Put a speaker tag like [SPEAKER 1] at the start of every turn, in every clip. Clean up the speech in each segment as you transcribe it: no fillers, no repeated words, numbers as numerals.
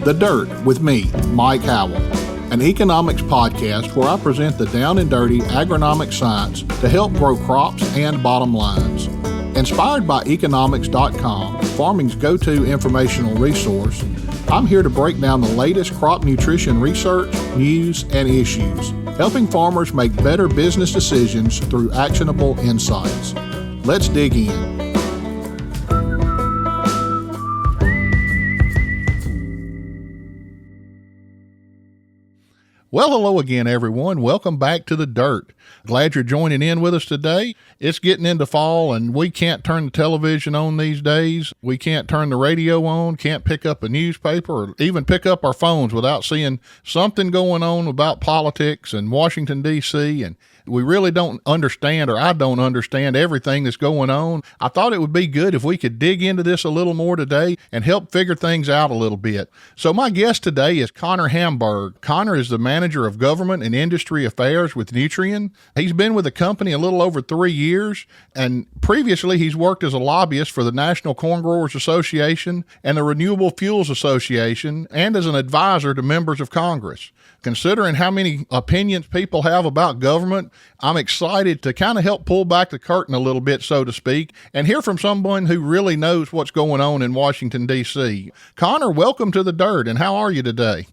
[SPEAKER 1] The Dirt with me, Mike Howell, an economics podcast where I present the down and dirty agronomic science to help grow crops and bottom lines. Inspired by economics.com, farming's go-to informational resource, I'm here to break down the latest crop nutrition research, news, and issues, helping farmers make better business decisions through actionable insights. Let's dig in. Well, hello again, everyone. Welcome back to The Dirt. Glad you're joining in with us today. It's getting into fall, and we can't turn the television on these days. We can't turn the radio on, can't pick up a newspaper, or even pick up our phones without seeing something going on about politics and Washington, D.C., and we really don't understand, or I don't understand everything that's going on. I thought it would be good if we could dig into this a little more today and help figure things out a little bit. So my guest today is Connor Hamburg. Connor is the manager of government and industry affairs with Nutrien. He's been with the company a little over 3 years, and previously he's worked as a lobbyist for the National Corn Growers Association and the Renewable Fuels Association, and as an advisor to members of Congress. Considering how many opinions people have about government, I'm excited to kind of help pull back the curtain a little bit, so to speak, and hear from someone who really knows what's going on in Washington, D.C. Connor, welcome to The Dirt, and how are you today?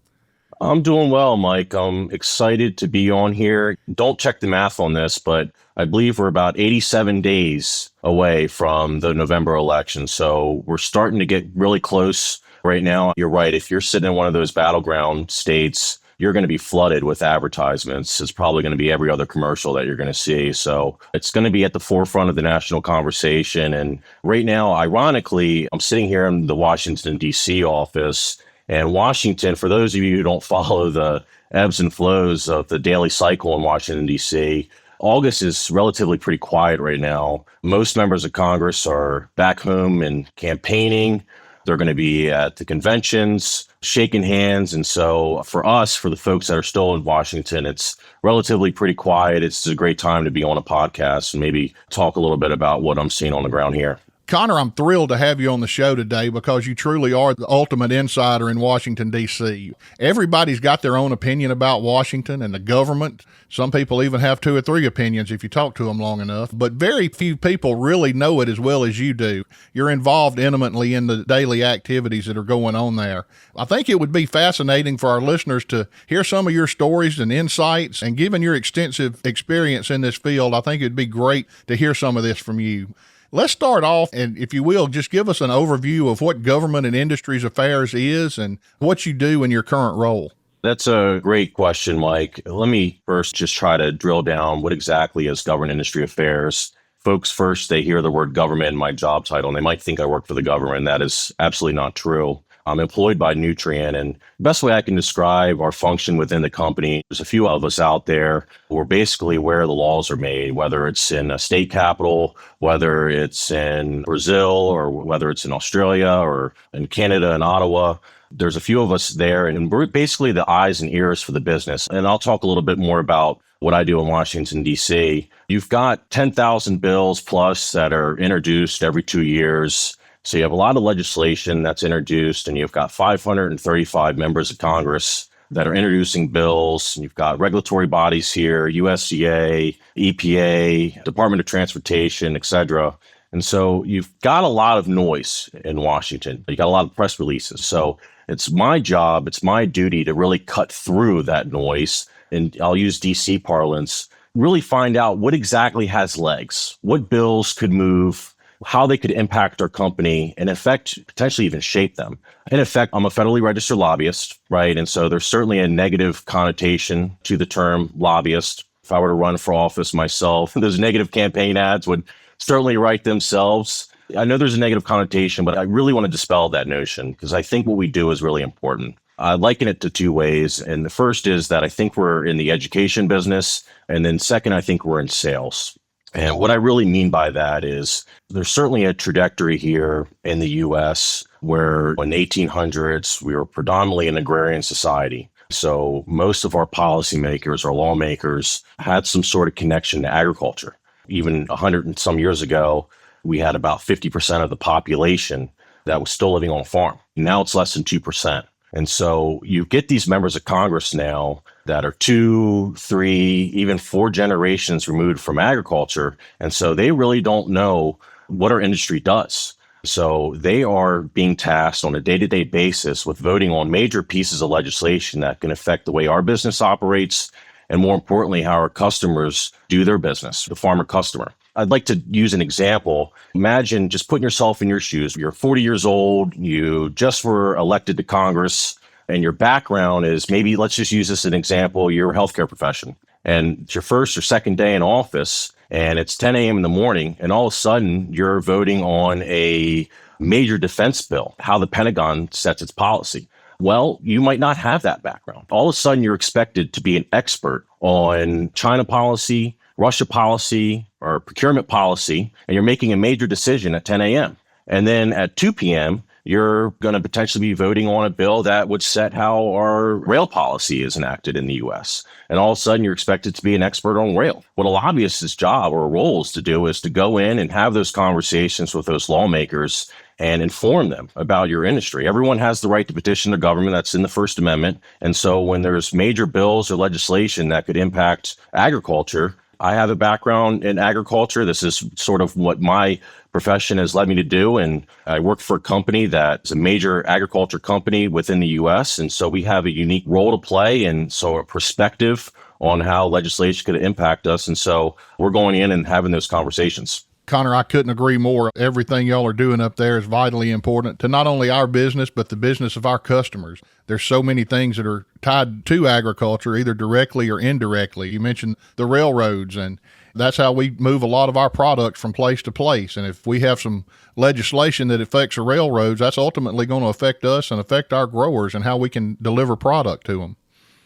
[SPEAKER 2] I'm doing well, Mike. I'm excited to be on here. Don't check the math on this, but I believe we're about 87 days away from the November election, so we're starting to get really close right now. You're right. If you're sitting in one of those battleground states, you're going to be flooded with advertisements. It's probably going to be every other commercial that you're going to see. So it's going to be at the forefront of the national conversation. And right now, ironically, I'm sitting here in the Washington, D.C. office. And Washington, for those of you who don't follow the ebbs and flows of the daily cycle in Washington, D.C., August is relatively pretty quiet right now. Most members of Congress are back home and campaigning. They're going to be at the conventions, shaking hands. And so for us, for the folks that are still in Washington, it's relatively pretty quiet. It's a great time to be on a podcast and maybe talk a little bit about what I'm seeing on the ground here.
[SPEAKER 1] Connor, I'm thrilled to have you on the show today because you truly are the ultimate insider in Washington, D.C. Everybody's got their own opinion about Washington and the government. Some people even have 2 or 3 opinions if you talk to them long enough, but very few people really know it as well as you do. You're involved intimately in the daily activities that are going on there. I think it would be fascinating for our listeners to hear some of your stories and insights, and given your extensive experience in this field, I think it'd be great to hear some of this from you. Let's start off, and if you will, just give us an overview of what government and industries affairs is and what you do in your current role.
[SPEAKER 2] That's a great question, Mike. Let me first just try to drill down what exactly is government industry affairs. Folks, first, they hear the word government in my job title, and they might think I work for the government. That is absolutely not true. I'm employed by Nutrien, and the best way I can describe our function within the company, there's a few of us out there. We're basically where the laws are made, whether it's in a state capital, whether it's in Brazil, or whether it's in Australia or in Canada and Ottawa. There's a few of us there, and we're basically the eyes and ears for the business. And I'll talk a little bit more about what I do in Washington, D.C. You've got 10,000 bills plus that are introduced every 2 years. So you have a lot of legislation that's introduced, and you've got 535 members of Congress that are introducing bills. And you've got regulatory bodies here, USDA, EPA, Department of Transportation, et cetera. And so you've got a lot of noise in Washington. You got a lot of press releases. So it's my job, it's my duty to really cut through that noise. And I'll use DC parlance, really find out what exactly has legs, what bills could move, how they could impact our company, and in effect, potentially even shape them. In effect, I'm a federally registered lobbyist, right? And so there's certainly a negative connotation to the term lobbyist. If I were to run for office myself, those negative campaign ads would certainly write themselves. I know there's a negative connotation, but I really want to dispel that notion because I think what we do is really important. I liken it to 2 ways. And the first is that I think we're in the education business. And then second, I think we're in sales. And what I really mean by that is there's certainly a trajectory here in the U.S. where in the 1800s, we were predominantly an agrarian society. So most of our policymakers, our lawmakers, had some sort of connection to agriculture. Even 100 and some years ago, we had about 50% of the population that was still living on a farm. Now it's less than 2%. And so you get these members of Congress now that are 2, 3, even 4 generations removed from agriculture. And so they really don't know what our industry does. So they are being tasked on a day-to-day basis with voting on major pieces of legislation that can affect the way our business operates and, more importantly, how our customers do their business, the farmer customer. I'd like to use an example. Imagine just putting yourself in your shoes. You're 40 years old, you just were elected to Congress, and your background is maybe, let's just use this as an example, you're a healthcare profession. And it's your first or second day in office, and it's 10 a.m. in the morning, and all of a sudden you're voting on a major defense bill, how the Pentagon sets its policy. Well, you might not have that background. All of a sudden, you're expected to be an expert on China policy, Russia policy, or procurement policy, and you're making a major decision at 10 a.m. And then at 2 p.m., you're going to potentially be voting on a bill that would set how our rail policy is enacted in the U.S. And all of a sudden, you're expected to be an expert on rail. What a lobbyist's job or role is to do is to go in and have those conversations with those lawmakers and inform them about your industry. Everyone has the right to petition the government. That's in the First Amendment. And so when there's major bills or legislation that could impact agriculture, I have a background in agriculture. This is sort of what my profession has led me to do. And I work for a company that's a major agriculture company within the U.S. And so we have a unique role to play, and so a perspective on how legislation could impact us. And so we're going in and having those conversations.
[SPEAKER 1] Connor, I couldn't agree more. Everything y'all are doing up there is vitally important to not only our business, but the business of our customers. There's so many things that are tied to agriculture, either directly or indirectly. You mentioned the railroads, and that's how we move a lot of our products from place to place. And if we have some legislation that affects the railroads, that's ultimately going to affect us and affect our growers and how we can deliver product to them.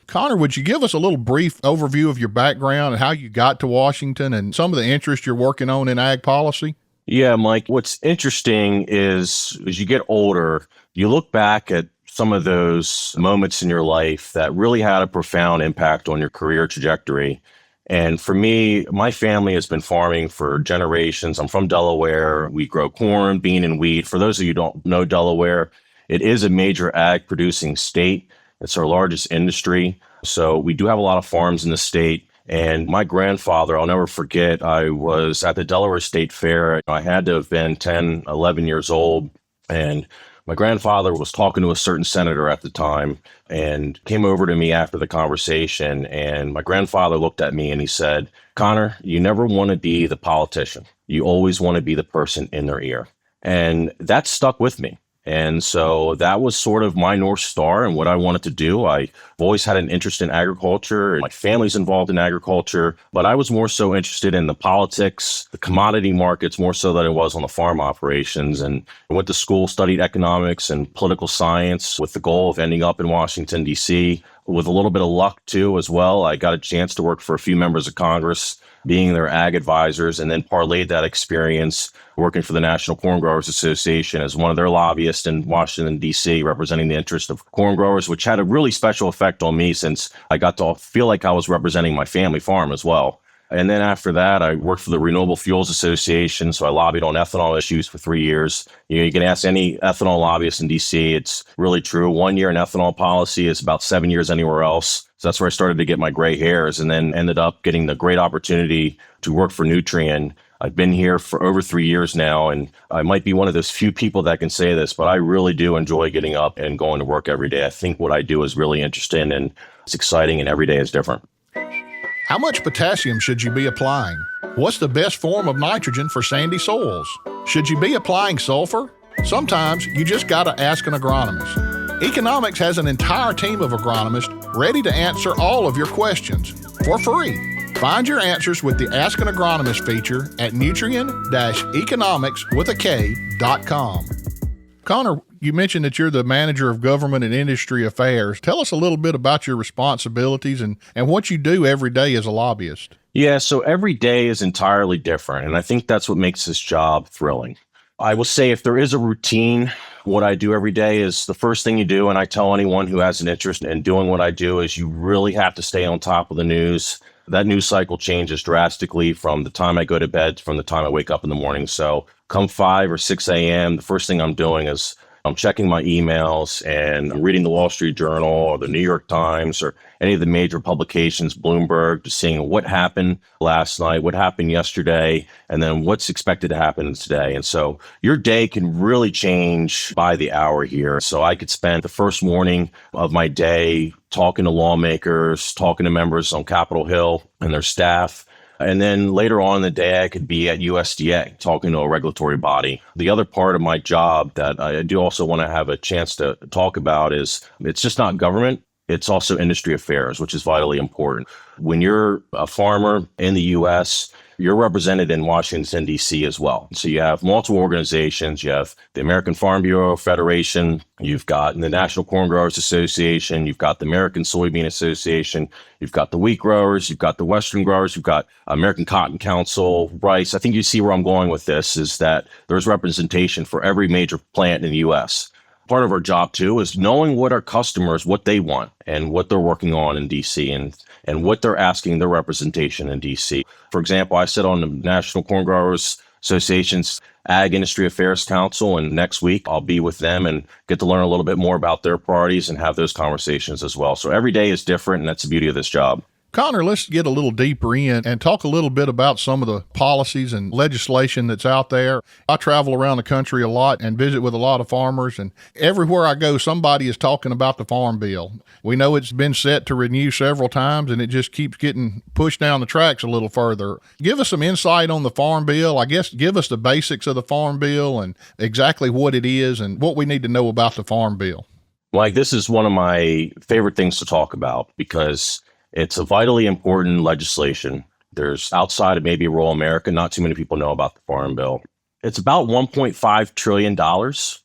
[SPEAKER 1] Connor, would you give us a little brief overview of your background and how you got to Washington and some of the interests you're working on in ag policy?
[SPEAKER 2] Yeah, Mike, what's interesting is as you get older, you look back at some of those moments in your life that really had a profound impact on your career trajectory. And for me, my family has been farming for generations. I'm from Delaware. We grow corn, bean, and wheat. For those of you who don't know Delaware, it is a major ag producing state. It's our largest industry. So we do have a lot of farms in the state. And my grandfather, I'll never forget, I was at the Delaware State Fair. I had to have been 10, 11 years old. And my grandfather was talking to a certain senator at the time and came over to me after the conversation. And my grandfather looked at me and he said, "Connor, you never want to be the politician. You always want to be the person in their ear." And that stuck with me. And so that was sort of my North Star and what I wanted to do. I've always had an interest in agriculture. My family's involved in agriculture, but I was more so interested in the politics, the commodity markets, more so than it was on the farm operations. And I went to school, studied economics and political science with the goal of ending up in Washington, D.C. With a little bit of luck, too, as well. I got a chance to work for a few members of Congress, being their ag advisors, and then parlayed that experience working for the National Corn Growers Association as one of their lobbyists in Washington, D.C., representing the interest of corn growers, which had a really special effect on me since I got to feel like I was representing my family farm as well. And then after that, I worked for the Renewable Fuels Association, so I lobbied on ethanol issues for 3 years. You can ask any ethanol lobbyist in D.C., it's really true. 1 year in ethanol policy is about 7 years anywhere else. So that's where I started to get my gray hairs, and then ended up getting the great opportunity to work for Nutrien. I've been here for over 3 years now, and I might be one of those few people that can say this, but I really do enjoy getting up and going to work every day. I think what I do is really interesting, and it's exciting, and every day is different.
[SPEAKER 1] How much potassium should you be applying? What's the best form of nitrogen for sandy soils? Should you be applying sulfur? Sometimes you just gotta ask an agronomist. Economics has an entire team of agronomists ready to answer all of your questions for free. Find your answers with the Ask an Agronomist feature at nutrien-economics.com. Connor, you mentioned that you're the manager of government and industry affairs. Tell us a little bit about your responsibilities and what you do every day as a lobbyist.
[SPEAKER 2] Yeah, so every day is entirely different, and I think that's what makes this job thrilling. I will say if there is a routine, what I do every day is the first thing you do, and I tell anyone who has an interest in doing what I do, is you really have to stay on top of the news. That news cycle changes drastically from the time I go to bed, from the time I wake up in the morning. So come 5 or 6 a.m., the first thing I'm doing is I'm checking my emails and I'm reading the Wall Street Journal or the New York Times or any of the major publications, Bloomberg, just seeing what happened last night, what happened yesterday, and then what's expected to happen today. And so your day can really change by the hour here. So I could spend the first morning of my day talking to lawmakers, talking to members on Capitol Hill and their staff. And then later on in the day, I could be at USDA talking to a regulatory body. The other part of my job that I do also want to have a chance to talk about is it's just not government. It's also industry affairs, which is vitally important. When you're a farmer in the U.S., you're represented in Washington, D.C. as well. So you have multiple organizations. You have the American Farm Bureau Federation. You've got the National Corn Growers Association. You've got the American Soybean Association. You've got the wheat growers. You've got the Western growers. You've got American Cotton Council, rice. I think you see where I'm going with this is that there's representation for every major plant in the U.S. Part of our job, too, is knowing what our customers, what they want and what they're working on in D.C. and what they're asking their representation in D.C. For example, I sit on the National Corn Growers Association's Ag Industry Affairs Council, and next week I'll be with them and get to learn a little bit more about their priorities and have those conversations as well. So every day is different, and that's the beauty of this job.
[SPEAKER 1] Connor, let's get a little deeper in and talk a little bit about some of the policies and legislation that's out there. I travel around the country a lot and visit with a lot of farmers, and everywhere I go, somebody is talking about the Farm Bill. We know it's been set to renew several times, and it just keeps getting pushed down the tracks a little further. Give us some insight on the Farm Bill. I guess give us the basics of the Farm Bill and exactly what it is and what we need to know about the Farm Bill.
[SPEAKER 2] Mike, this is one of my favorite things to talk about because it's a vitally important legislation. There's outside of maybe rural America, not too many people know about the Farm Bill. It's about $1.5 trillion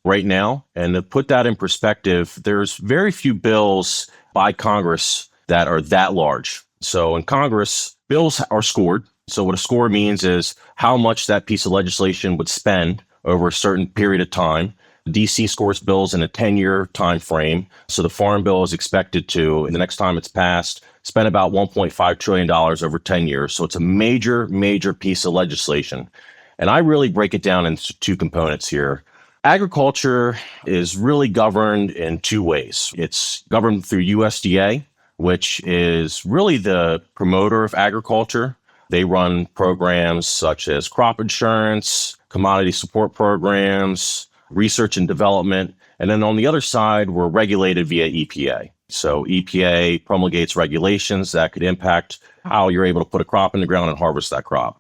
[SPEAKER 2] right now. And to put that in perspective, there's very few bills by Congress that are that large. So in Congress, bills are scored. So what a score means is how much that piece of legislation would spend over a certain period of time. DC scores bills in a 10-year time frame. So the Farm Bill is expected to, in the next time it's passed, spend about $1.5 trillion over 10 years. So it's a major, major piece of legislation. And I really break it down into two components here. Agriculture is really governed in two ways. It's governed through USDA, which is really the promoter of agriculture. They run programs such as crop insurance, commodity support programs, research and development. And then on the other side, we're regulated via EPA. So EPA promulgates regulations that could impact how you're able to put a crop in the ground and harvest that crop.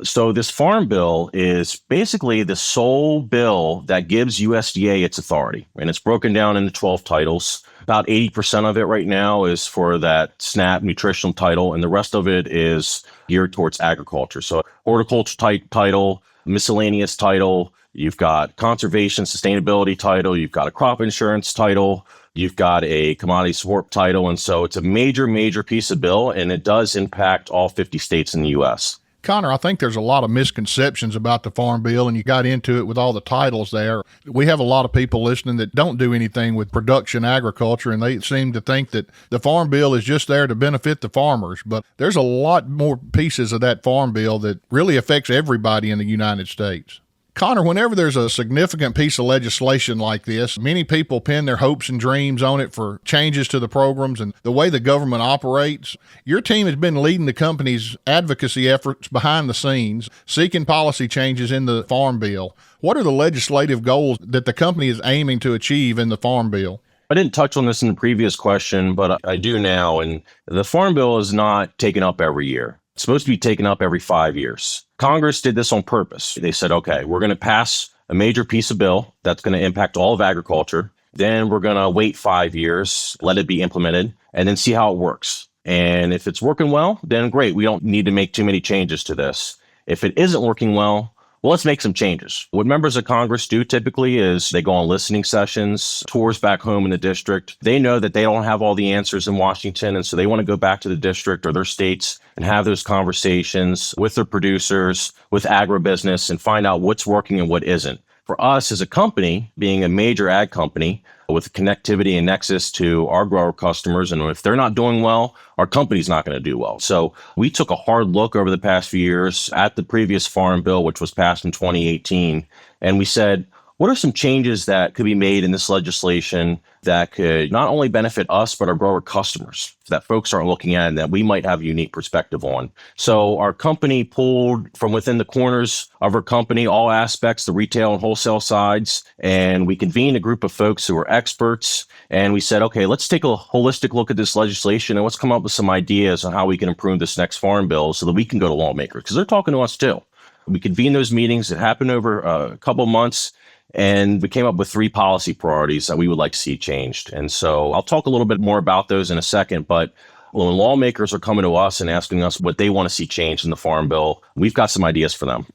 [SPEAKER 2] So this Farm Bill is basically the sole bill that gives USDA its authority. And it's broken down into 12 titles. About 80% of it right now is for that SNAP nutritional title, and the rest of it is geared towards agriculture. So horticulture title, miscellaneous title, you've got conservation sustainability title, you've got a crop insurance title, you've got a commodity support title. And so it's a major, major piece of bill, and it does impact all 50 states in the U.S.
[SPEAKER 1] Connor, I think there's a lot of misconceptions about the Farm Bill, and you got into it with all the titles there. We have a lot of people listening that don't do anything with production agriculture, and they seem to think that the Farm Bill is just there to benefit the farmers. But there's a lot more pieces of that Farm Bill that really affects everybody in the United States. Connor, whenever there's a significant piece of legislation like this, many people pin their hopes and dreams on it for changes to the programs and the way the government operates. Your team has been leading the company's advocacy efforts behind the scenes, seeking policy changes in the Farm Bill. What are the legislative goals that the company is aiming to achieve in the Farm Bill?
[SPEAKER 2] I didn't touch on this in the previous question, but I do now. And the Farm Bill is not taken up every year. It's supposed to be taken up every 5 years. Congress did this on purpose. They said, okay, we're going to pass a major piece of bill that's going to impact all of agriculture. Then we're going to wait 5 years, let it be implemented, and then see how it works. And if it's working well, then great. We don't need to make too many changes to this. If it isn't working well, let's make some changes. What members of Congress do typically is they go on listening sessions, tours back home in the district. They know that they don't have all the answers in Washington, and so they want to go back to the district or their states and have those conversations with their producers, with agribusiness, and find out what's working and what isn't. For us as a company, being a major ag company with connectivity and nexus to our grower customers, and if they're not doing well, our company's not going to do well. So we took a hard look over the past few years at the previous Farm Bill, which was passed in 2018, and we said, what are some changes that could be made in this legislation that could not only benefit us, but our grower customers that folks aren't looking at and that we might have a unique perspective on. So our company pulled from within the corners of our company, all aspects, the retail and wholesale sides, and we convened a group of folks who are experts. And we said, okay, let's take a holistic look at this legislation and let's come up with some ideas on how we can improve this next farm bill so that we can go to lawmakers, because they're talking to us too. We convened those meetings. It happened over a couple of months. And we came up with 3 policy priorities that we would like to see changed. And so I'll talk a little bit more about those in a second. But when lawmakers are coming to us and asking us what they want to see changed in the Farm Bill, we've got some ideas for them.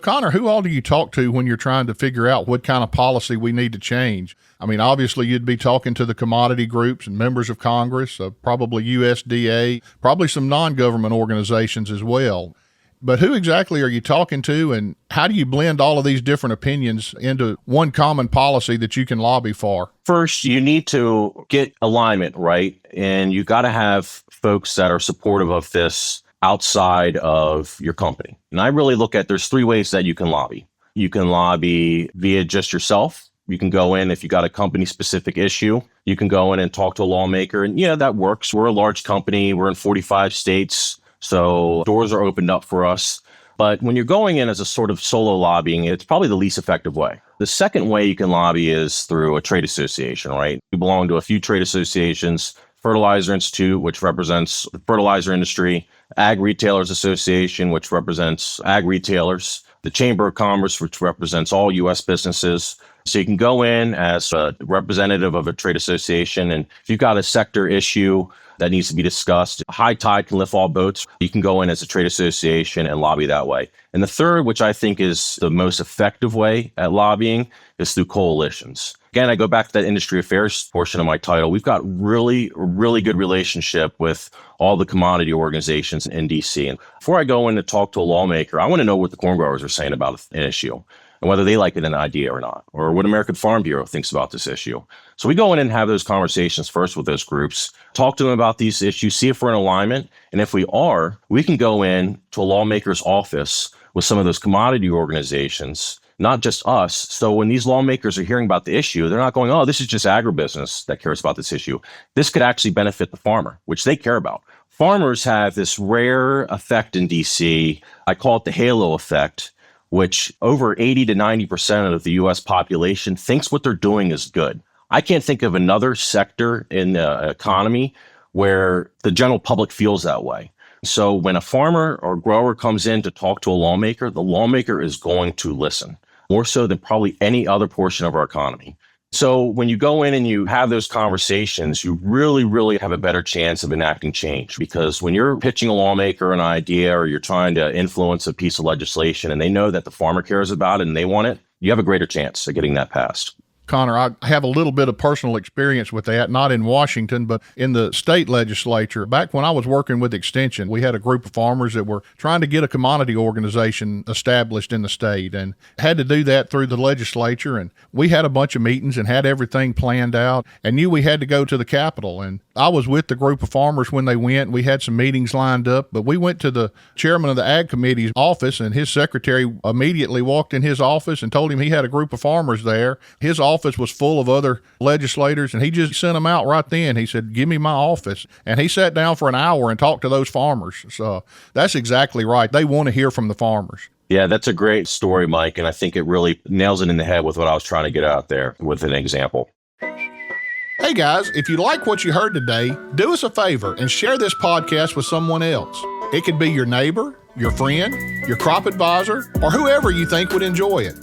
[SPEAKER 1] Connor, who all do you talk to when you're trying to figure out what kind of policy we need to change? I mean, obviously, you'd be talking to the commodity groups and members of Congress, probably USDA, probably some non-government organizations as well. But who exactly are you talking to, and how do you blend all of these different opinions into one common policy that you can lobby for?
[SPEAKER 2] First, you need to get alignment, right? And you got to have folks that are supportive of this outside of your company. And I really look at there's 3 ways that you can lobby. You can lobby via just yourself. You can go in if you got a company-specific issue. You can go in and talk to a lawmaker. And yeah, that works. We're a large company. We're in 45 states. So doors are opened up for us. But when you're going in as a sort of solo lobbying, it's probably the least effective way. The second way you can lobby is through a trade association, right? We belong to a few trade associations, Fertilizer Institute, which represents the fertilizer industry, Ag Retailers Association, which represents ag retailers, the Chamber of Commerce, which represents all U.S. businesses. So you can go in as a representative of a trade association, and if you've got a sector issue that needs to be discussed, high tide can lift all boats. You can go in as a trade association and lobby that way. And the third, which I think is the most effective way at lobbying, is through coalitions. Again, I go back to that industry affairs portion of my title. We've got really good relationship with all the commodity organizations in DC. And before I go in to talk to a lawmaker, I want to know what the corn growers are saying about an issue and whether they like it an idea or not, or what American Farm Bureau thinks about this issue. So we go in and have those conversations first with those groups, talk to them about these issues, see if we're in alignment. And if we are, we can go in to a lawmaker's office with some of those commodity organizations, not just us. So when these lawmakers are hearing about the issue, they're not going, oh, this is just agribusiness that cares about this issue. This could actually benefit the farmer, which they care about. Farmers have this rare effect in DC. I call it the halo effect, which over 80 to 90% of the U.S. population thinks what they're doing is good. I can't think of another sector in the economy where the general public feels that way. So when a farmer or grower comes in to talk to a lawmaker, the lawmaker is going to listen, more so than probably any other portion of our economy. So when you go in and you have those conversations, you really have a better chance of enacting change. Because when you're pitching a lawmaker an idea or you're trying to influence a piece of legislation and they know that the farmer cares about it and they want it, you have a greater chance of getting that passed.
[SPEAKER 1] Connor, I have a little bit of personal experience with that, not in Washington, but in the state legislature. Back when I was working with Extension, we had a group of farmers that were trying to get a commodity organization established in the state and had to do that through the legislature. And we had a bunch of meetings and had everything planned out and knew we had to go to the Capitol. And I was with the group of farmers when they went. We had some meetings lined up, but we went to the chairman of the Ag Committee's office, and his secretary immediately walked in his office and told him he had a group of farmers there. His office was full of other legislators, and he just sent them out right then. He said, give me my office. And he sat down for an hour and talked to those farmers. So that's exactly right. They want to hear from the farmers.
[SPEAKER 2] Yeah, that's a great story, Mike. And I think it really nails it in the head with what I was trying to get out there with an example.
[SPEAKER 1] Hey guys, if you like what you heard today, do us a favor and share this podcast with someone else. It could be your neighbor, your friend, your crop advisor, or whoever you think would enjoy it.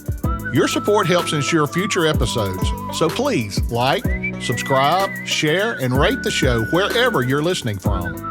[SPEAKER 1] Your support helps ensure future episodes, so please like, subscribe, share, and rate the show wherever you're listening from.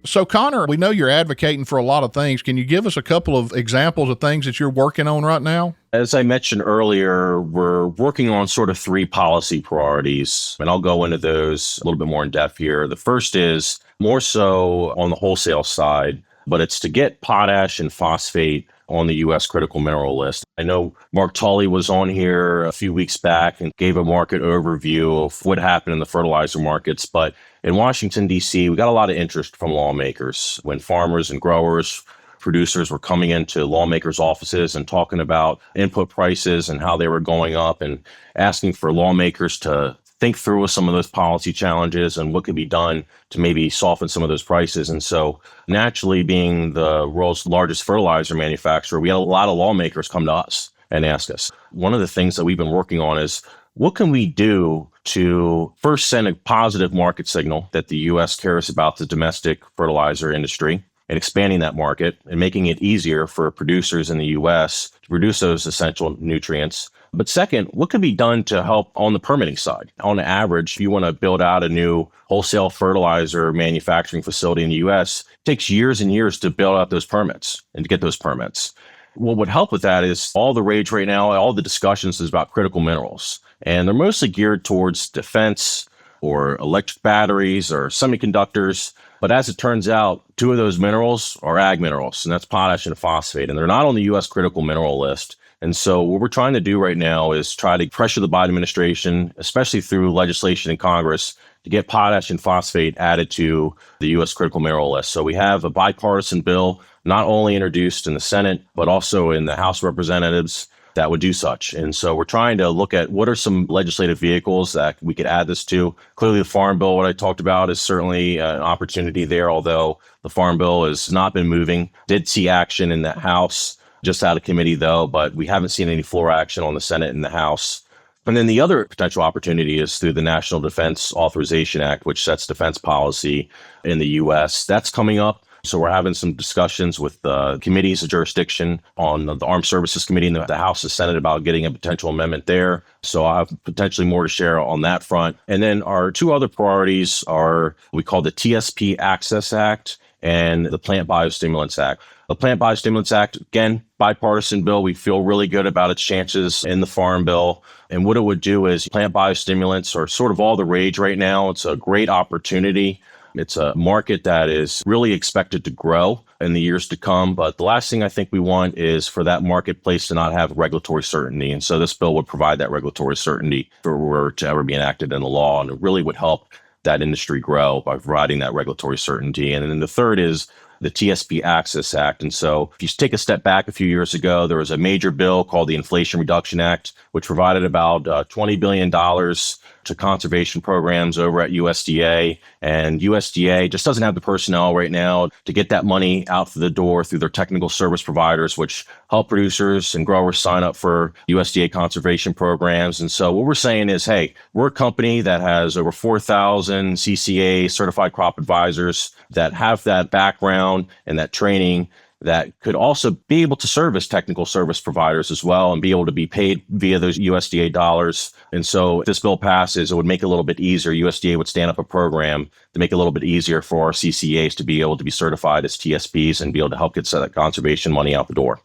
[SPEAKER 1] So Connor, we know you're advocating for a lot of things. Can you give us a couple of examples of things that you're working on right now?
[SPEAKER 2] As I mentioned earlier, we're working on sort of 3 policy priorities, and I'll go into those a little bit more in depth here. The first is more so on the wholesale side, but it's to get potash and phosphate on the U.S. critical mineral list. I know Mark Tully was on here a few weeks back and gave a market overview of what happened in the fertilizer markets. But in Washington, D.C., we got a lot of interest from lawmakers when farmers and growers producers were coming into lawmakers' offices and talking about input prices and how they were going up and asking for lawmakers to think through some of those policy challenges and what could be done to maybe soften some of those prices. And so naturally, being the world's largest fertilizer manufacturer, we had a lot of lawmakers come to us and ask us. One of the things that we've been working on is what can we do to first send a positive market signal that the U.S. cares about the domestic fertilizer industry and expanding that market and making it easier for producers in the U.S. to produce those essential nutrients. But second, what could be done to help on the permitting side? On average, if you want to build out a new wholesale fertilizer manufacturing facility in the U.S., it takes years and years to build out those permits and to get those permits. What would help with that is all the rage right now, all the discussions is about critical minerals. And they're mostly geared towards defense or electric batteries or semiconductors. But as it turns out, two of those minerals are ag minerals, and that's potash and phosphate. And they're not on the U.S. critical mineral list. And so what we're trying to do right now is try to pressure the Biden administration, especially through legislation in Congress, to get potash and phosphate added to the U.S. critical mineral list. So we have a bipartisan bill not only introduced in the Senate, but also in the House of Representatives that would do such. And so we're trying to look at what are some legislative vehicles that we could add this to. Clearly, the Farm Bill, what I talked about, is certainly an opportunity there, although the Farm Bill has not been moving. Did see action in the House, just out of committee though, but we haven't seen any floor action on the Senate and the House. And then the other potential opportunity is through the National Defense Authorization Act, which sets defense policy in the U.S. That's coming up. So we're having some discussions with the committees of jurisdiction on the Armed Services Committee in the House and Senate about getting a potential amendment there. So I'll have potentially more to share on that front. And then our two other priorities are we call the TSP Access Act and the Plant Biostimulants Act. The Plant Biostimulants Act, again, bipartisan bill. We feel really good about its chances in the Farm Bill. And what it would do is plant biostimulants are sort of all the rage right now. It's a great opportunity. It's a market that is really expected to grow in the years to come. But the last thing I think we want is for that marketplace to not have regulatory certainty. And so this bill would provide that regulatory certainty if it were to ever be enacted in the law. And it really would help that industry grow by providing that regulatory certainty. And then the third is the TSP Access Act. And so if you take a step back a few years ago, there was a major bill called the Inflation Reduction Act, which provided about $20 billion to conservation programs over at USDA. And USDA just doesn't have the personnel right now to get that money out the door through their technical service providers, which help producers and growers sign up for USDA conservation programs. And so what we're saying is, hey, we're a company that has over 4,000 CCA certified crop advisors that have that background and that training that could also be able to serve as technical service providers as well and be able to be paid via those USDA dollars. And so if this bill passes, it would make it a little bit easier. USDA would stand up a program to make it a little bit easier for our CCAs to be able to be certified as TSPs and be able to help get that conservation money out the door.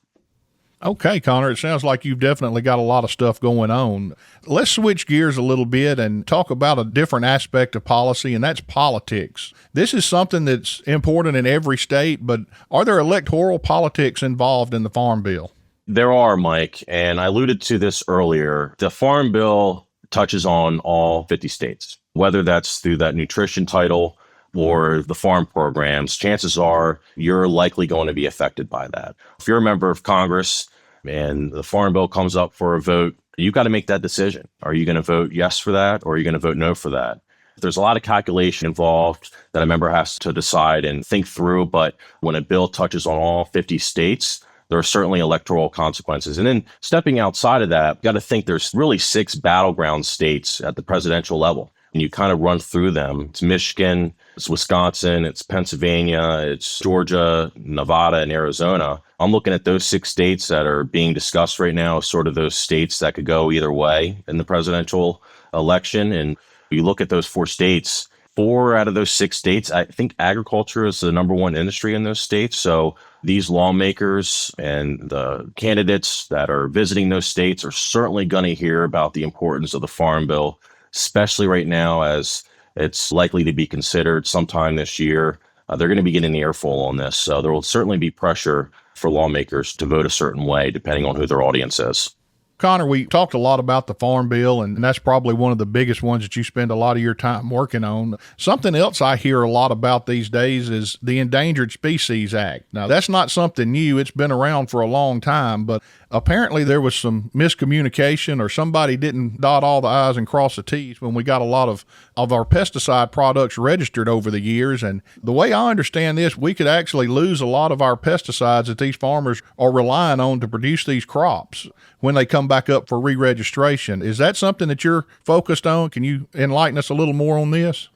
[SPEAKER 1] Okay, Connor, it sounds like you've definitely got a lot of stuff going on. Let's switch gears a little bit and talk about a different aspect of policy, and that's politics. This is something that's important in every state, but are there electoral politics involved in the Farm Bill?
[SPEAKER 2] There are, Mike, and I alluded to this earlier. The Farm Bill touches on all 50 states, whether that's through that nutrition title or the farm programs. Chances are you're likely going to be affected by that. If you're a member of Congress and the Farm Bill comes up for a vote, you've got to make that decision. Are you going to vote yes for that, or are you going to vote no for that? There's a lot of calculation involved that a member has to decide and think through, but when a bill touches on all 50 states, there are certainly electoral consequences. And then stepping outside of that, you got to think there's really 6 battleground states at the presidential level. And you kind of run through them. It's Michigan, it's Wisconsin, it's Pennsylvania, it's Georgia, Nevada, and Arizona. I'm looking at those 6 states that are being discussed right now as sort of those states that could go either way in the presidential election. And you look at those 4 states, 4 out of those 6 states, I think agriculture is the number one industry in those states. So these lawmakers and the candidates that are visiting those states are certainly going to hear about the importance of the Farm Bill, especially right now as it's likely to be considered sometime this year. They're going to be getting the earful on this. So there will certainly be pressure for lawmakers to vote a certain way, depending on who their audience is.
[SPEAKER 1] Connor, we talked a lot about the Farm Bill, and that's probably one of the biggest ones that you spend a lot of your time working on. Something else I hear a lot about these days is the Endangered Species Act. Now, that's not something new. It's been around for a long time, but apparently there was some miscommunication or somebody didn't dot all the I's and cross the T's when we got a lot of our pesticide products registered over the years. And the way I understand this, we could actually lose a lot of our pesticides that these farmers are relying on to produce these crops when they come back up for re-registration. Is that something that you're focused on? Can you enlighten us a little more on this?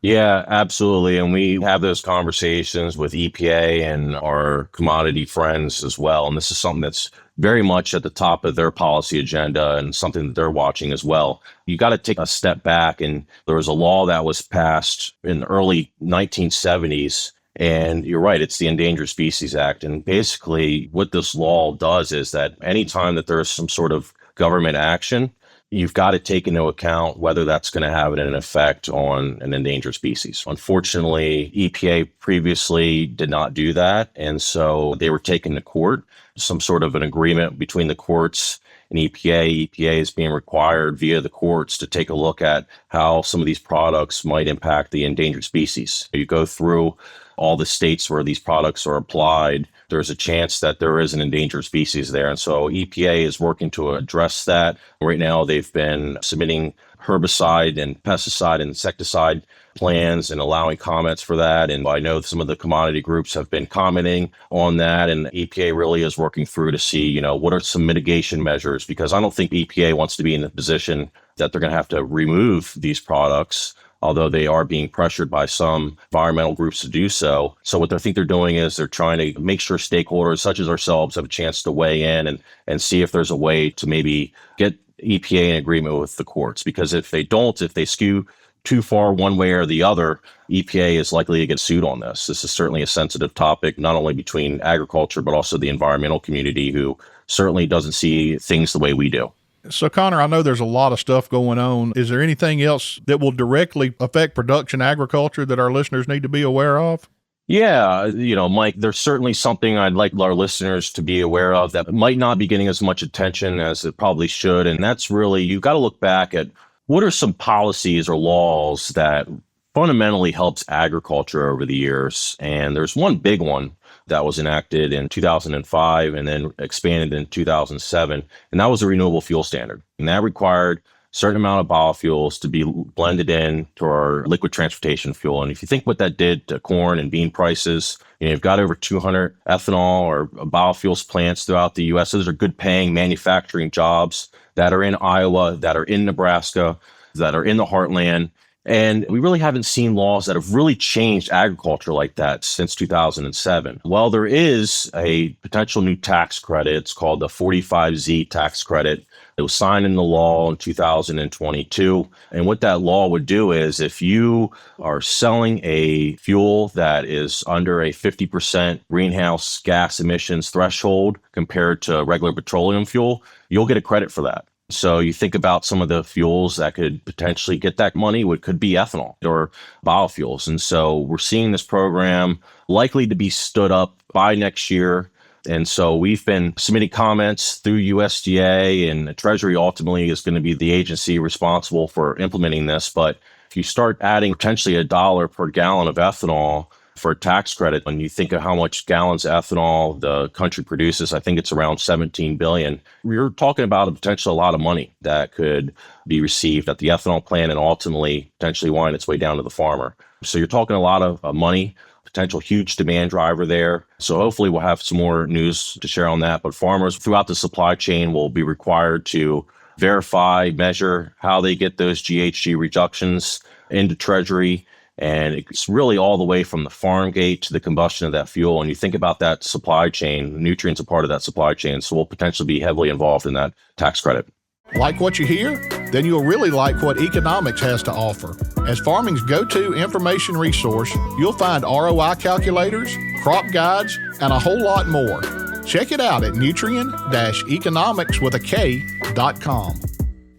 [SPEAKER 2] Yeah, absolutely. And we have those conversations with EPA and our commodity friends as well. And this is something that's very much at the top of their policy agenda and something that they're watching as well. You got to take a step back. And there was a law that was passed in the early 1970s. And you're right, it's the Endangered Species Act. And basically what this law does is that anytime that there's some sort of government action, you've got to take into account whether that's going to have an effect on an endangered species. Unfortunately, EPA previously did not do that. And so they were taken to court, some sort of an agreement between the courts and EPA. EPA is being required via the courts to take a look at how some of these products might impact the endangered species. You go through all the states where these products are applied, there's a chance that there is an endangered species there. And so EPA is working to address that. Right now, they've been submitting herbicide and pesticide and insecticide plans and allowing comments for that. And I know some of the commodity groups have been commenting on that. And EPA really is working through to see, what are some mitigation measures, because I don't think EPA wants to be in the position that they're going to have to remove these products, although they are being pressured by some environmental groups to do so. So what I think they're doing is they're trying to make sure stakeholders such as ourselves have a chance to weigh in and see if there's a way to maybe get EPA in agreement with the courts. Because if they skew too far one way or the other, EPA is likely to get sued on this. This is certainly a sensitive topic, not only between agriculture, but also the environmental community, who certainly doesn't see things the way we do.
[SPEAKER 1] So, Connor, I know there's a lot of stuff going on. Is there anything else that will directly affect production agriculture that our listeners need to be aware of?
[SPEAKER 2] Yeah, Mike, there's certainly something I'd like our listeners to be aware of that might not be getting as much attention as it probably should. And that's really, you've got to look back at what are some policies or laws that fundamentally helps agriculture over the years. And there's one big one that was enacted in 2005 and then expanded in 2007. And that was the renewable fuel standard. And that required a certain amount of biofuels to be blended in to our liquid transportation fuel. And if you think what that did to corn and bean prices, you've got over 200 ethanol or biofuels plants throughout the U.S. Those are good paying manufacturing jobs that are in Iowa, that are in Nebraska, that are in the heartland. And we really haven't seen laws that have really changed agriculture like that since 2007. Well, there is a potential new tax credit. It's called the 45Z tax credit. It was signed into law in 2022. And what that law would do is if you are selling a fuel that is under a 50% greenhouse gas emissions threshold compared to regular petroleum fuel, you'll get a credit for that. So you think about some of the fuels that could potentially get that money, what could be ethanol or biofuels. And so we're seeing this program likely to be stood up by next year. And so we've been submitting comments through USDA, and the Treasury ultimately is going to be the agency responsible for implementing this. But if you start adding potentially $1 per gallon of ethanol for a tax credit, when you think of how much gallons of ethanol the country produces, I think it's around 17 billion. We're talking about a lot of money that could be received at the ethanol plant and ultimately potentially wind its way down to the farmer. So you're talking a lot of money, potential huge demand driver there. So hopefully we'll have some more news to share on that. But farmers throughout the supply chain will be required to verify, measure how they get those GHG reductions into Treasury. And it's really all the way from the farm gate to the combustion of that fuel. And you think about that supply chain, Nutrien's a part of that supply chain. So we'll potentially be heavily involved in that tax credit.
[SPEAKER 1] Like what you hear? Then you'll really like what Economics has to offer. As farming's go-to information resource, you'll find ROI calculators, crop guides, and a whole lot more. Check it out at nutrien-economics.com.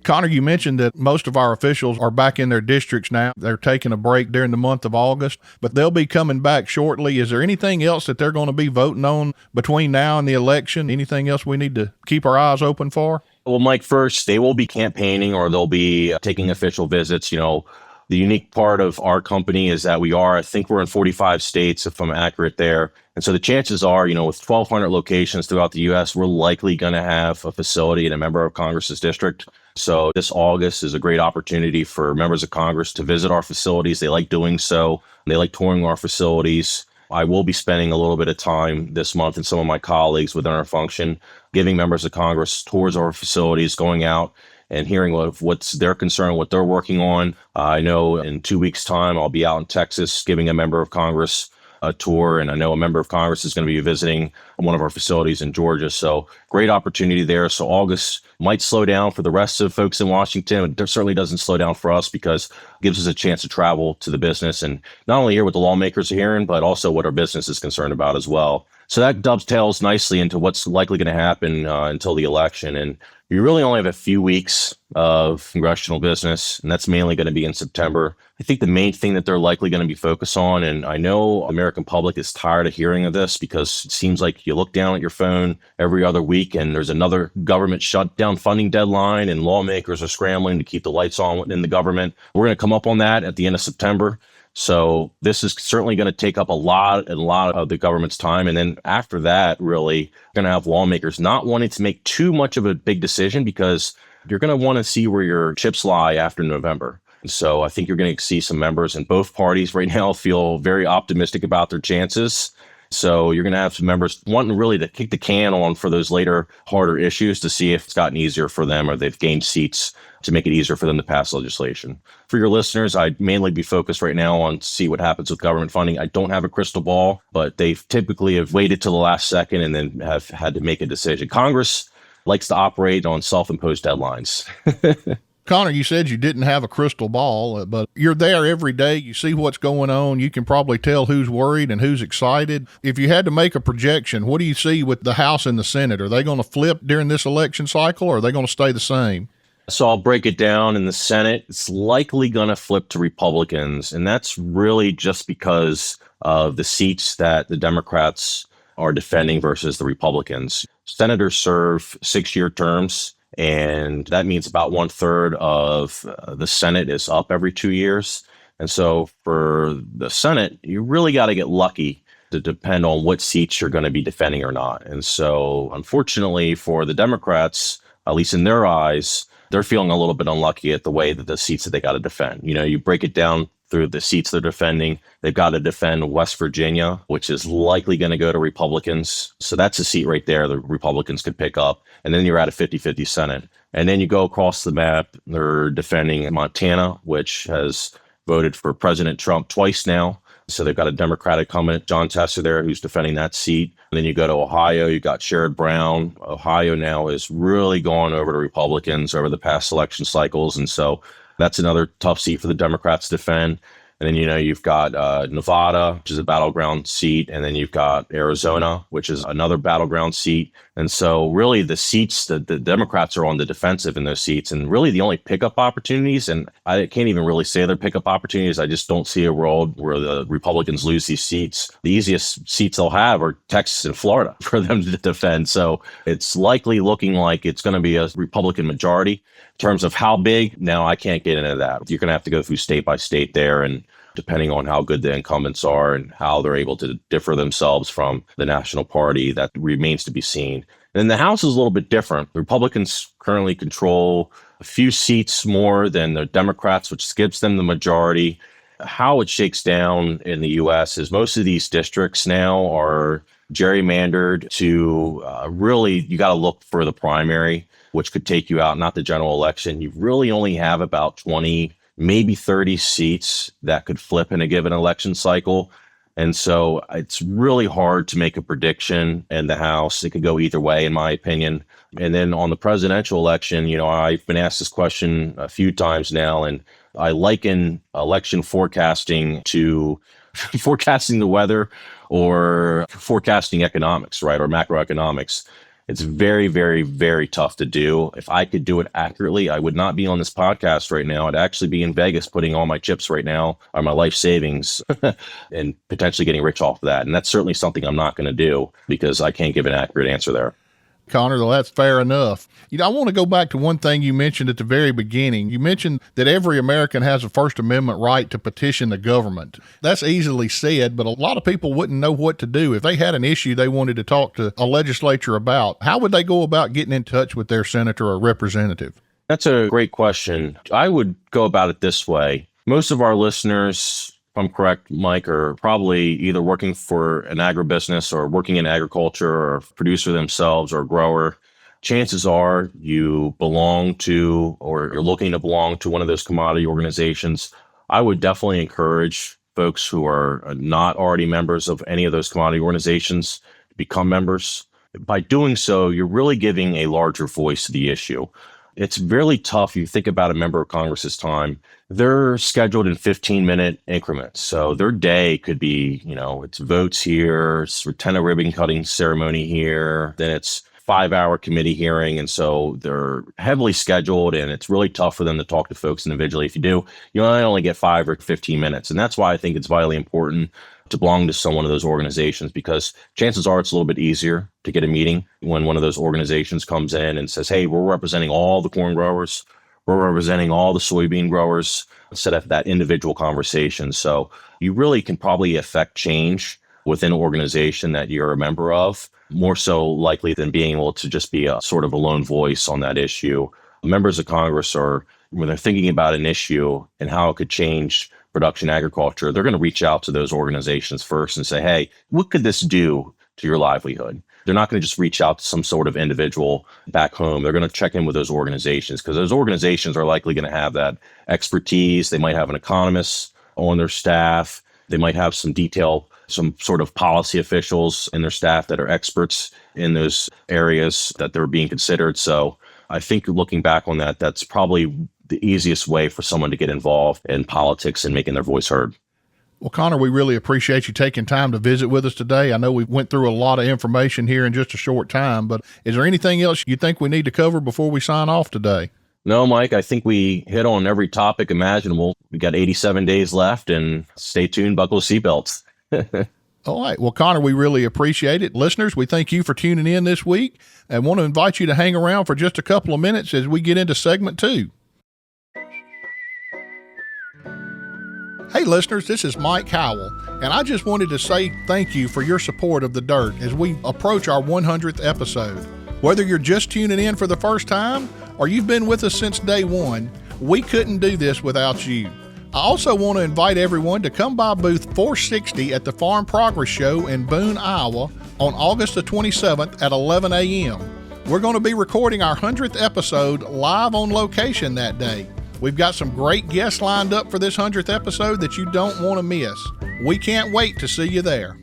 [SPEAKER 1] Connor, you mentioned that most of our officials are back in their districts now. They're taking a break during the month of August, but they'll be coming back shortly. Is there anything else that they're going to be voting on between now and the election? Anything else we need to keep our eyes open for?
[SPEAKER 2] Well, Mike, first, they will be campaigning or they'll be taking official visits. The unique part of our company is that I think we're in 45 states, if I'm accurate there. And so the chances are, with 1,200 locations throughout the U.S., we're likely going to have a facility in a member of Congress's district. So this August is a great opportunity for members of Congress to visit our facilities. They like doing so. They like touring our facilities. I will be spending a little bit of time this month and some of my colleagues within our function, giving members of Congress tours of our facilities, going out and hearing what's their concern, what they're working on. I know in 2 weeks' time, I'll be out in Texas giving a member of Congress a tour, and I know a member of Congress is going to be visiting one of our facilities in Georgia. So great opportunity there. So August might slow down for the rest of folks in Washington. It certainly doesn't slow down for us because it gives us a chance to travel to the business and not only hear what the lawmakers are hearing, but also what our business is concerned about as well. So that dovetails nicely into what's likely going to happen until the election. And you really only have a few weeks of congressional business, and that's mainly going to be in September. I think the main thing that they're likely going to be focused on, and I know the American public is tired of hearing of this because it seems like you look down at your phone every other week and there's another government shutdown funding deadline and lawmakers are scrambling to keep the lights on within the government. We're going to come up on that at the end of September. So this is certainly going to take up a lot of the government's time. And then after that, really going to have lawmakers not wanting to make too much of a big decision because you're going to want to see where your chips lie after November. So I think you're going to see some members in both parties right now feel very optimistic about their chances. So you're going to have some members wanting really to kick the can on for those later harder issues to see if it's gotten easier for them or they've gained seats to make it easier for them to pass legislation. For your listeners, I'd mainly be focused right now on see what happens with government funding. I don't have a crystal ball, but they typically have waited till the last second and then have had to make a decision. Congress likes to operate on self-imposed deadlines.
[SPEAKER 1] Connor, you said you didn't have a crystal ball, but you're there every day. You see what's going on. You can probably tell who's worried and who's excited. If you had to make a projection, what do you see with the House and the Senate? Are they going to flip during this election cycle, or are they going to stay the same?
[SPEAKER 2] So I'll break it down. In the Senate, it's likely going to flip to Republicans, and that's really just because of the seats that the Democrats are defending versus the Republicans. Senators serve 6-year terms. And that means about 1/3 of the Senate is up every 2 years. And so for the Senate, you really got to get lucky to depend on what seats you're going to be defending or not. And so unfortunately for the Democrats, at least in their eyes, they're feeling a little bit unlucky at the way that the seats that they got to defend. You break it down through the seats they're defending. They've got to defend West Virginia, which is likely going to go to Republicans. So that's a seat right there the Republicans could pick up. And then you're at a 50-50 Senate. And then you go across the map, they're defending Montana, which has voted for President Trump twice now. So they've got a Democratic incumbent, John Tester there, who's defending that seat. And then you go to Ohio, you got Sherrod Brown. Ohio now is really gone over to Republicans over the past election cycles. And so that's another tough seat for the Democrats to defend. And then, you've got Nevada, which is a battleground seat. And then you've got Arizona, which is another battleground seat. And so really the seats that the Democrats are on the defensive in those seats, and really the only pickup opportunities, and I can't even really say they're pickup opportunities. I just don't see a world where the Republicans lose these seats. The easiest seats they'll have are Texas and Florida for them to defend. So it's likely looking like it's going to be a Republican majority. In terms of how big, now I can't get into that. You're going to have to go through state by state there, and depending on how good the incumbents are and how they're able to differ themselves from the national party, that remains to be seen. And then the House is a little bit different. The Republicans currently control a few seats more than the Democrats, which gives them the majority. How it shakes down in the U.S. is most of these districts now are gerrymandered to really, you got to look for the primary, which could take you out, not the general election. You really only have about 20, maybe 30 seats that could flip in a given election cycle. And so it's really hard to make a prediction in the House. It could go either way, in my opinion. And then on the presidential election, I've been asked this question a few times now, and I liken election forecasting to forecasting the weather or forecasting economics, right, or macroeconomics. It's very, very, very tough to do. If I could do it accurately, I would not be on this podcast right now. I'd actually be in Vegas putting all my chips right now, or my life savings, and potentially getting rich off of that. And that's certainly something I'm not going to do because I can't give an accurate answer there.
[SPEAKER 1] Connor, well, that's fair enough. I want to go back to one thing you mentioned at the very beginning. You mentioned that every American has a First Amendment right to petition the government. That's easily said, but a lot of people wouldn't know what to do. If they had an issue they wanted to talk to a legislature about, how would they go about getting in touch with their senator or representative?
[SPEAKER 2] That's a great question. I would go about it this way. Most of our listeners, if I'm correct, Mike, are probably either working for an agribusiness or working in agriculture or a producer themselves or a grower. Chances are you belong to or you're looking to belong to one of those commodity organizations. I would definitely encourage folks who are not already members of any of those commodity organizations to become members. By doing so, you're really giving a larger voice to the issue. It's really tough. You think about a member of Congress's time. They're scheduled in 15-minute increments. So their day could be, it's votes here, it's lieutenant ribbon cutting ceremony here, then it's 5-hour committee hearing. And so they're heavily scheduled, and it's really tough for them to talk to folks individually. If you do, you only get 5 or 15 minutes. And that's why I think it's vitally important to belong to some one of those organizations, because chances are it's a little bit easier to get a meeting when one of those organizations comes in and says, hey, we're representing all the corn growers, we're representing all the soybean growers, instead of that individual conversation. So you really can probably affect change within an organization that you're a member of, more so likely than being able to just be a sort of a lone voice on that issue. Members of Congress are, when they're thinking about an issue and how it could change production agriculture, they're going to reach out to those organizations first and say, hey, what could this do to your livelihood? They're not going to just reach out to some sort of individual back home. They're going to check in with those organizations, because those organizations are likely going to have that expertise. They might have an economist on their staff. They might have some sort of policy officials in their staff that are experts in those areas that they're being considered. So I think looking back on that, that's probably the easiest way for someone to get involved in politics and making their voice heard.
[SPEAKER 1] Well, Connor, we really appreciate you taking time to visit with us today. I know we went through a lot of information here in just a short time, but is there anything else you think we need to cover before we sign off today?
[SPEAKER 2] No, Mike, I think we hit on every topic imaginable. We got 87 days left, and stay tuned, buckle seatbelts.
[SPEAKER 1] All right. Well, Connor, we really appreciate it. Listeners, we thank you for tuning in this week and want to invite you to hang around for just a couple of minutes as we get into segment 2. Hey listeners, this is Mike Howell, and I just wanted to say thank you for your support of The Dirt as we approach our 100th episode. Whether you're just tuning in for the first time or you've been with us since day one, we couldn't do this without you. I also want to invite everyone to come by booth 460 at the Farm Progress Show in Boone, Iowa on August the 27th at 11 a.m. We're going to be recording our 100th episode live on location that day. We've got some great guests lined up for this 100th episode that you don't want to miss. We can't wait to see you there.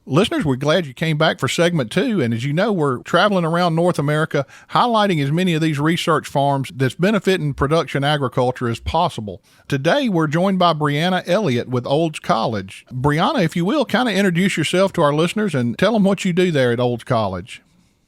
[SPEAKER 1] Listeners, we're glad you came back for segment 2. And as you know, we're traveling around North America, highlighting as many of these research farms that's benefiting production agriculture as possible. Today, we're joined by Brianna Elliott with Olds College. Brianna, if you will, kind of introduce yourself to our listeners and tell them what you do there at Olds College.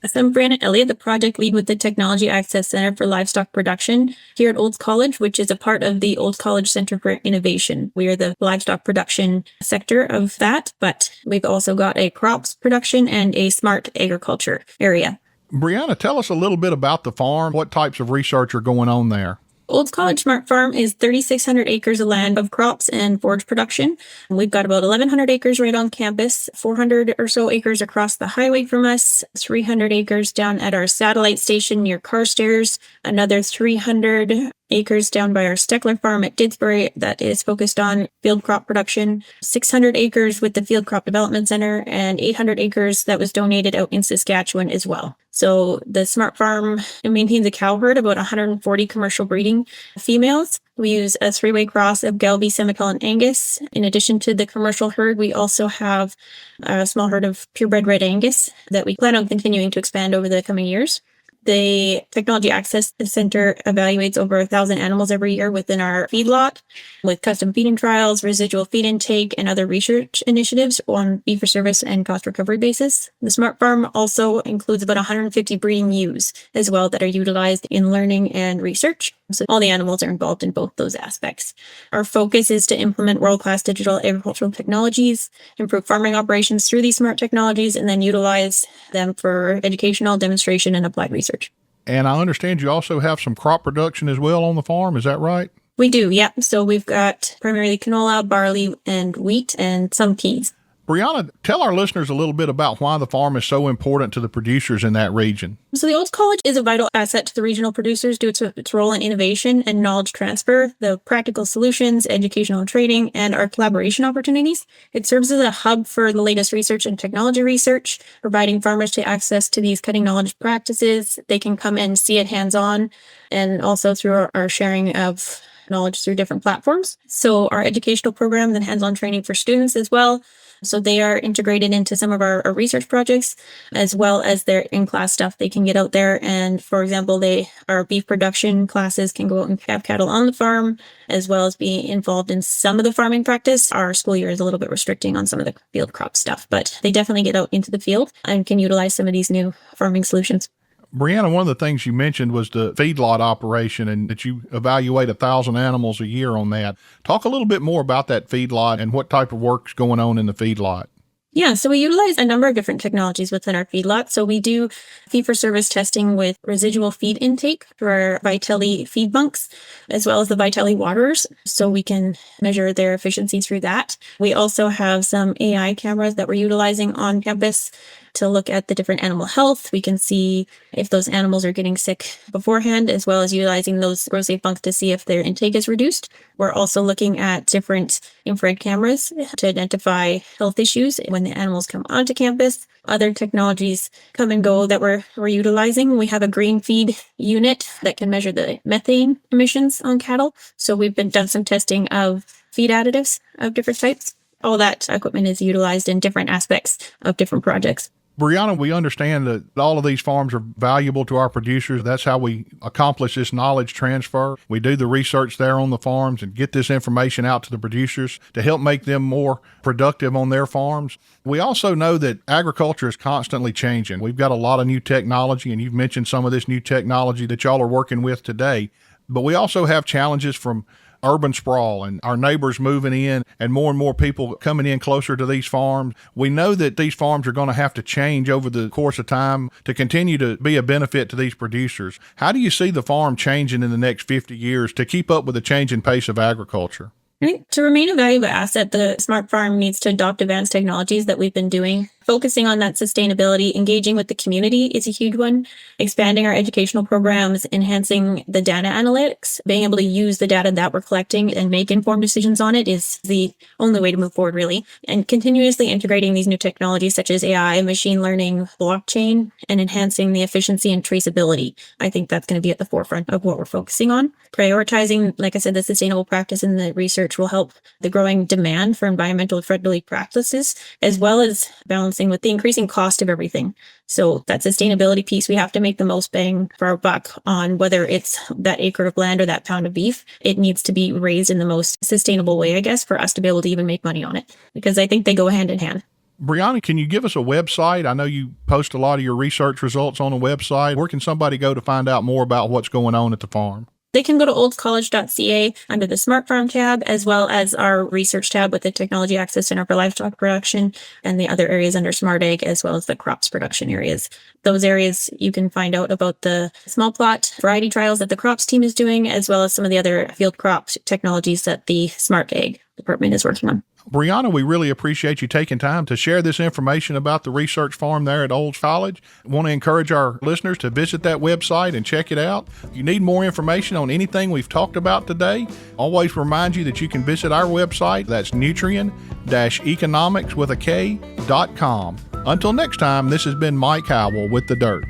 [SPEAKER 3] So I'm Brianna Elliott, the project lead with the Technology Access Center for Livestock Production here at Olds College, which is a part of the Olds College Center for Innovation. We are the livestock production sector of that, but we've also got a crops production and a smart agriculture area.
[SPEAKER 1] Brianna, tell us a little bit about the farm. What types of research are going on there?
[SPEAKER 3] Olds College Smart Farm is 3,600 acres of land of crops and forage production. We've got about 1,100 acres right on campus, 400 or so acres across the highway from us, 300 acres down at our satellite station near Carstairs, another 300 acres down by our Steckler farm at Didsbury that is focused on field crop production, 600 acres with the Field Crop Development Center, and 800 acres that was donated out in Saskatchewan as well. So the Smart Farm maintains a cow herd, about 140 commercial breeding females. We use a 3-way cross of Gelbvieh, Simmental, and Angus. In addition to the commercial herd, we also have a small herd of purebred Red Angus that we plan on continuing to expand over the coming years. The Technology Access Center evaluates over 1,000 animals every year within our feedlot with custom feeding trials, residual feed intake, and other research initiatives on fee for service and cost recovery basis. The Smart Farm also includes about 150 breeding ewes as well that are utilized in learning and research. So all the animals are involved in both those aspects. Our focus is to implement world-class digital agricultural technologies, improve farming operations through these smart technologies, and then utilize them for educational, demonstration, and applied research.
[SPEAKER 1] And I understand you also have some crop production as well on the farm. Is that right?
[SPEAKER 3] We do, yeah. So we've got primarily canola, barley, and wheat, and some peas.
[SPEAKER 1] Brianna, tell our listeners a little bit about why the farm is so important to the producers in that region.
[SPEAKER 3] So the Olds College is a vital asset to the regional producers due to its role in innovation and knowledge transfer, the practical solutions, educational training, and our collaboration opportunities. It serves as a hub for the latest research and technology research, providing farmers to access to these cutting knowledge practices. They can come and see it hands-on, and also through our sharing of knowledge through different platforms. So our educational program and hands-on training for students as well. So they are integrated into some of our research projects, as well as their in-class stuff. They can get out there and, for example, our beef production classes can go out and have cattle on the farm, as well as be involved in some of the farming practice. Our school year is a little bit restricting on some of the field crop stuff, but they definitely get out into the field and can utilize some of these new farming solutions.
[SPEAKER 1] Brianna, one of the things you mentioned was the feedlot operation and that you evaluate 1,000 animals a year on that. Talk a little bit more about that feedlot and what type of work's going on in the feedlot.
[SPEAKER 3] Yeah, so we utilize a number of different technologies within our feedlot. So we do fee-for-service testing with residual feed intake through our Vitelli feed bunks, as well as the Vitelli waterers, so we can measure their efficiency through that. We also have some AI cameras that we're utilizing on campus to look at the different animal health. We can see if those animals are getting sick beforehand, as well as utilizing those grow safe bunks to see if their intake is reduced. We're also looking at different infrared cameras to identify health issues when the animals come onto campus. Other technologies come and go that we're utilizing. We have a green feed unit that can measure the methane emissions on cattle. So we've done some testing of feed additives of different types. All that equipment is utilized in different aspects of different projects.
[SPEAKER 1] Brianna, we understand that all of these farms are valuable to our producers. That's how we accomplish this knowledge transfer. We do the research there on the farms and get this information out to the producers to help make them more productive on their farms. We also know that agriculture is constantly changing. We've got a lot of new technology, and you've mentioned some of this new technology that y'all are working with today. But we also have challenges from urban sprawl and our neighbors moving in and more people coming in closer to these farms. We know that these farms are going to have to change over the course of time to continue to be a benefit to these producers. How do you see the farm changing in the next 50 years to keep up with the changing pace of agriculture?
[SPEAKER 3] I think to remain a valuable asset, the Smart Farm needs to adopt advanced technologies that we've been doing. Focusing on that sustainability, engaging with the community is a huge one. Expanding our educational programs, enhancing the data analytics, being able to use the data that we're collecting and make informed decisions on it is the only way to move forward, really. And continuously integrating these new technologies such as AI, machine learning, blockchain, and enhancing the efficiency and traceability. I think that's going to be at the forefront of what we're focusing on. Prioritizing, like I said, the sustainable practice in the research will help the growing demand for environmentally friendly practices, as well as balancing with the increasing cost of everything. So that sustainability piece, we have to make the most bang for our buck on whether it's that acre of land or that pound of beef. It needs to be raised in the most sustainable way, I guess, for us to be able to even make money on it, because I think they go hand in hand.
[SPEAKER 1] Brianna, can you give us a website? I know you post a lot of your research results on a website. Where can somebody go to find out more about what's going on at the farm?
[SPEAKER 3] They can go to oldscollege.ca under the Smart Farm tab, as well as our research tab with the Technology Access Center for Livestock Production and the other areas under Smart Ag, as well as the crops production areas. Those areas you can find out about the small plot variety trials that the crops team is doing, as well as some of the other field crop technologies that the Smart Ag department is working on.
[SPEAKER 1] Brianna, we really appreciate you taking time to share this information about the research farm there at Olds College. I want to encourage our listeners to visit that website and check it out. If you need more information on anything we've talked about today, always remind you that you can visit our website. That's nutrien-economics.com. Until next time, this has been Mike Howell with The Dirt.